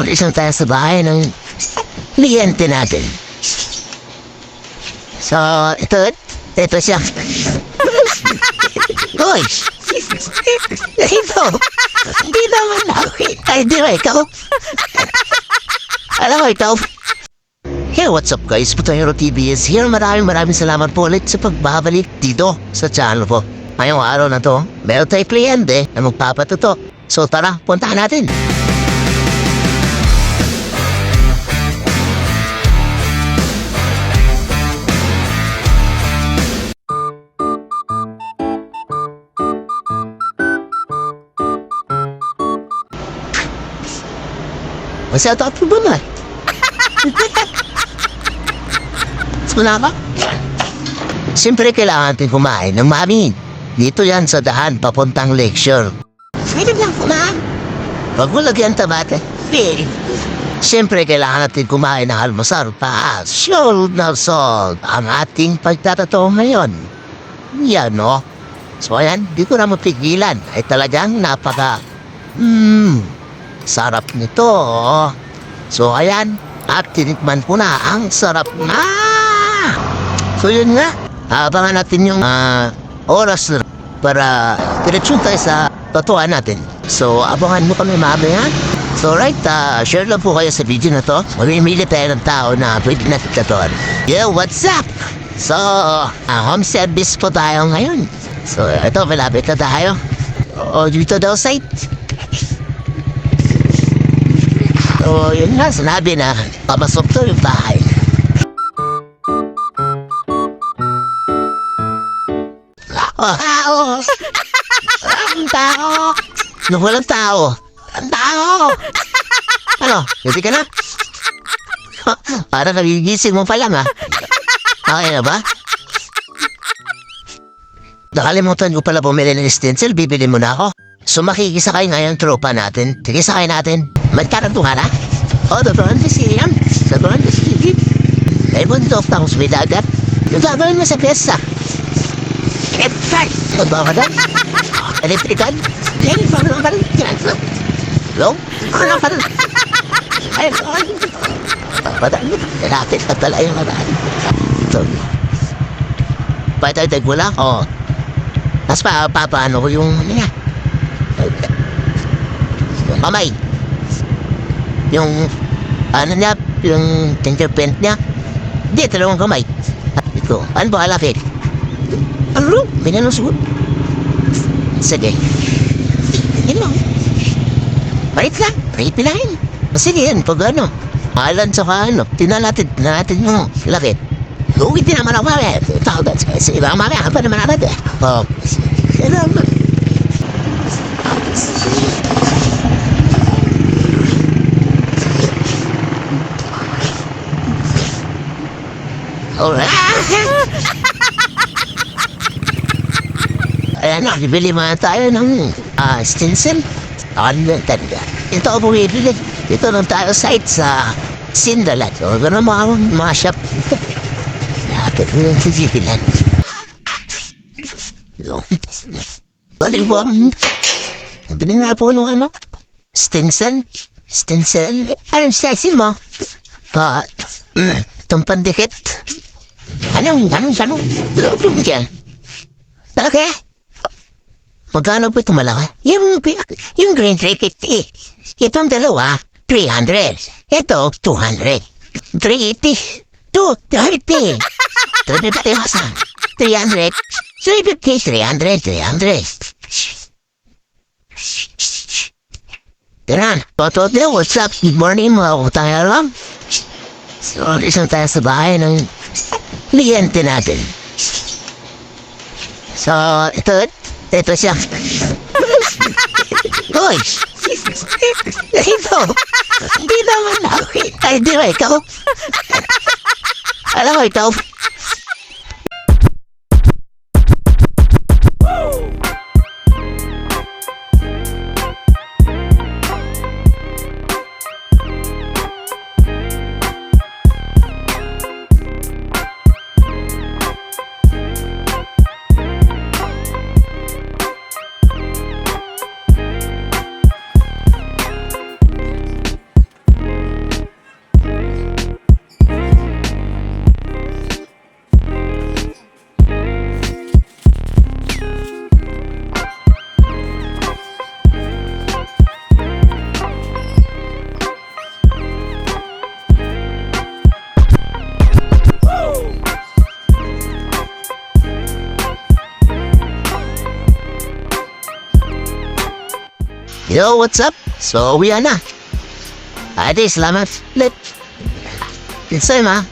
Isang tayo sa bahay ng kliyente natin. So, ito siya. Hoy! Ito! Hindi naman ako. Ay, di ba ikaw? Alam mo, ikaw? Hey, what's up guys? Putayero TV is here. Maraming salamat po ulit sa pagbabalik dito sa channel po. Ngayong araw na to, meron tayong kliyente na magpapatuto. So tara, puntahan natin. Masaya tapo ba na? Wala ka? Siyempre kailangan natin kumain ng mami. Dito yan sa daan papuntang lecture. Pwede lang kumain. Huwag mo lagyan tabate. Pwede. Siyempre kailangan natin kumain ng almusal pa. Sure na salt ang ating pagtatato ngayon. Yan no? So ayan, di ko na mapigilan. Ay talagang sarap nito. So ayan, at tinikman ko na ang sarap na. So yun nga, abangan natin yung oras para diretsyon tayo sa tatuan natin. So abangan mo kami mamaya. So right, share lang po kayo sa video na to. Mamimili tayo ng tao na pwede natin tatuan. Yo, what's up? So, home service po tayo ngayon. So ito, malapit na tayo. O dito daw site. So yun nga, sinabi na pamasok to yung bahay. Ang tao! Nung walang tao! Ang tao! Ano? Hindi ka na? Para nagigising mo pa lang ha? Okay na ba? Nakalimutan ko pala bumili ng stencil, bibili mo na ako. So makikisakay ngayon tropa natin. Sige, sakay natin. Magkarantungan ha? O, doon na siya. Doon na siya. May bundok tapos may dagat. Yung gagawin mo sa pesta. Electric! Ano ka doon? Electrical? Yan, paano ka rin? Hello? Ano ka rin? Ay, padaan. Lapit na pala yung padaan. Ito. Patay-tag mo lang? Oo. Tapos papaano ko yung niya? Yung kamay. Yung ano niya? Yung fingerprint niya? Hindi, dalawang kamay. Ito. Ano ba kalapit? Ano? Minanusod. Sige. Yun lang. Parit lang. Pilahin. Sige yan. Pag ano. Alan sa ano. Tingnan natin yung lapit. Uwi din naman ako. Tawag sa ibang mamaya. Pa naman natin. Oh. Salamat. Alright. Ayan na, bibili mga tayo ng stencil. Tanda. Ito ako bumibili. Ito lang tayo site sa Sindalat. O, gano'n mga shop. Lapit mo yung sigilan. Balik po. Bili nga po nung ano? Stencil? Stencil? Anong stencil mo? Itong pandikit. Anong? Yan. Okay? Magkano po ito malaki? Yung green 350. Itong dalawa, 300. Ito, 200. 380. 230. 350. 300. 350. 300. Tiran, Toto, what's up? Good morning, mga kutang alam. So, isang tayo sa bahay ng kliyente natin. So, ito siya. Hoy! Ito! Hindi naman ako. Ay, di ba ikaw? Alam mo ikaw? Yo, what's up? So, uwi na. Ate, salamat. Lip. Kinsay ma?